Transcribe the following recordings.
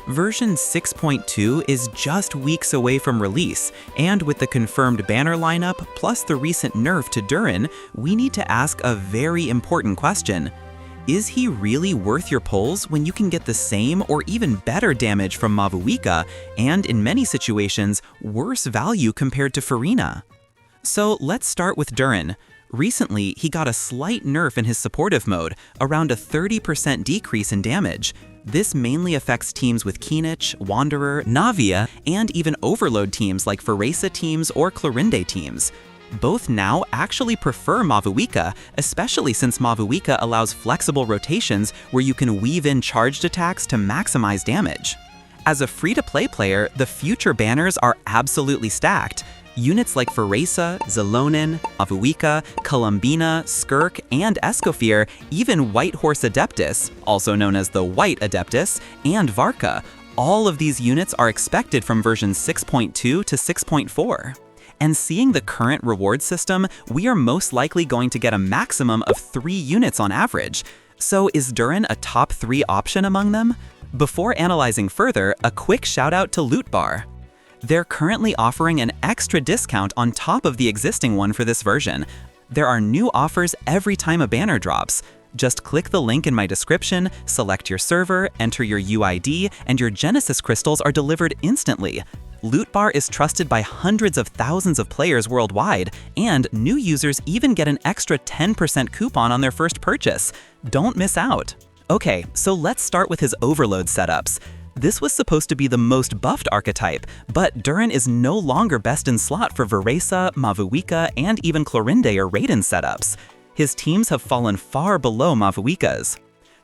Version 6.2 is just weeks away from release, and with the confirmed banner lineup plus the recent nerf to Durin, we need to ask a very important question. Is he really worth your pulls when you can get the same or even better damage from Mavuika, and in many situations, worse value compared to Furina? So let's start with Durin. Recently, he got a slight nerf in his supportive mode, around a 30% decrease in damage. This mainly affects teams with Kinich, Wanderer, Navia, and even overload teams like Varesa teams or Clorinde teams. Both now actually prefer Mavuika, especially since Mavuika allows flexible rotations where you can weave in charged attacks to maximize damage. As a free-to-play player, the future banners are absolutely stacked. Units like Varesa, Zelonin, Mavuika, Columbina, Skirk, and Escoffier, even White Horse Adeptus, also known as the White Adeptus, and Varka. All of these units are expected from version 6.2 to 6.4. And seeing the current reward system, we are most likely going to get a maximum of 3 units on average. So is Durin a top 3 option among them? Before analyzing further, a quick shout out to Loot Bar. They're currently offering an extra discount on top of the existing one for this version. There are new offers every time a banner drops. Just click the link in my description, select your server, enter your UID, and your Genesis crystals are delivered instantly. Loot Bar is trusted by hundreds of thousands of players worldwide, and new users even get an extra 10% coupon on their first purchase. Don't miss out. Okay, so let's start with his overload setups. This was supposed to be the most buffed archetype, but Durin is no longer best in slot for Varesa, Mavuika, and even Clorinde or Raiden setups. His teams have fallen far below Mavuika's.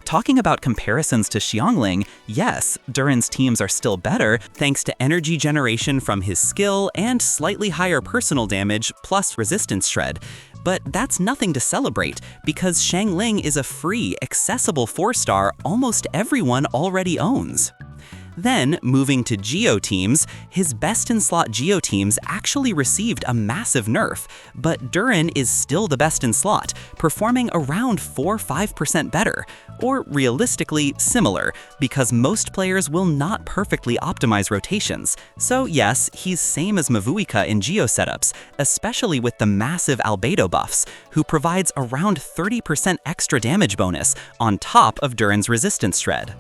Talking about comparisons to Xiangling, yes, Durin's teams are still better thanks to energy generation from his skill and slightly higher personal damage plus resistance shred. But that's nothing to celebrate, because Xiangling is a free, accessible 4-star almost everyone already owns. Then, moving to Geo teams, his best-in-slot Geo teams actually received a massive nerf, but Durin is still the best in slot, performing around 4–5% better, or realistically similar, because most players will not perfectly optimize rotations. So yes, he's same as Mavuika in Geo setups, especially with the massive Albedo buffs, who provides around 30% extra damage bonus on top of Durin's resistance shred.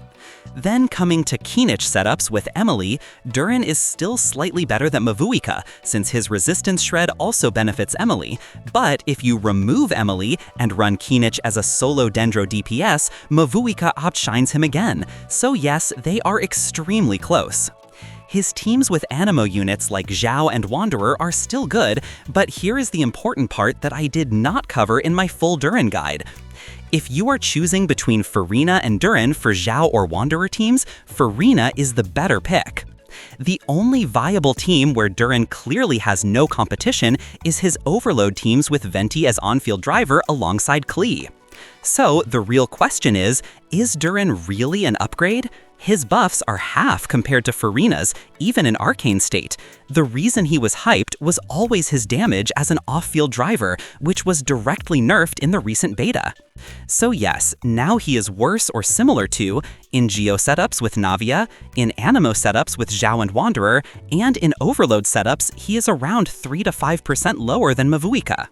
Then coming to Kinich setups with Emily, Durin is still slightly better than Mavuika, since his resistance shred also benefits Emily. But if you remove Emily and run Kinich as a solo Dendro DPS, Mavuika outshines him again. So yes, they are extremely close. His teams with Animo units like Zhao and Wanderer are still good, but here is the important part that I did not cover in my full Durin guide. If you are choosing between Furina and Durin for Zhao or Wanderer teams, Furina is the better pick. The only viable team where Durin clearly has no competition is his overload teams with Venti as on-field driver alongside Klee. So the real question is Durin really an upgrade? His buffs are half compared to Furina's, even in Arcane state. The reason he was hyped was always his damage as an off-field driver, which was directly nerfed in the recent beta. So yes, now he is worse or similar to in Geo setups with Navia, in Animo setups with Zhao and Wanderer, and in Overload setups, he is around 3–5% lower than Mavuika.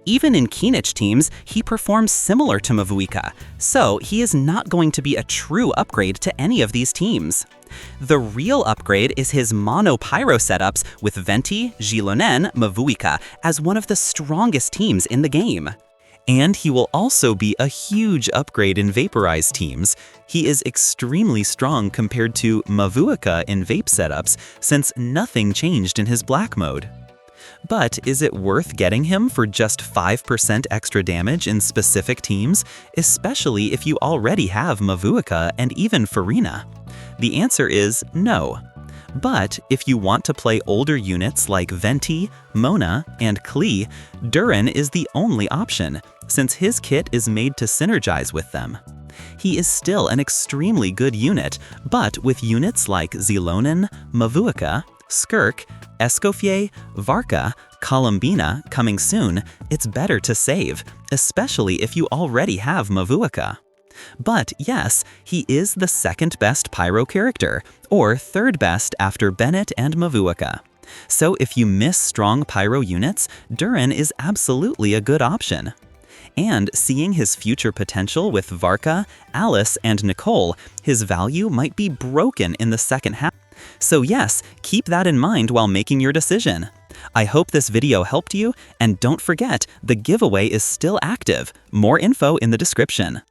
Even in Kinich teams, he performs similar to Mavuika, so he is not going to be a true upgrade to any of these teams. The real upgrade is his mono pyro setups with Venti, Gilonen, Mavuika as one of the strongest teams in the game. And he will also be a huge upgrade in Vaporized teams. He is extremely strong compared to Mavuika in Vape setups, since nothing changed in his black mode. But is it worth getting him for just 5% extra damage in specific teams, especially if you already have Mavuika and even Furina? The answer is no. But if you want to play older units like Venti, Mona, and Klee, Durin is the only option, since his kit is made to synergize with them. He is still an extremely good unit, but with units like Zelonin, Mavuika, Skirk, Escoffier, Varka, Columbina coming soon, it's better to save, especially if you already have Mavuika. But yes, he is the second best pyro character, or third best after Bennett and Mavuika. So if you miss strong pyro units, Durin is absolutely a good option. And seeing his future potential with Varka, Alice, and Nicole, his value might be broken in the second half. So yes, keep that in mind while making your decision. I hope this video helped you, and don't forget, the giveaway is still active. More info in the description.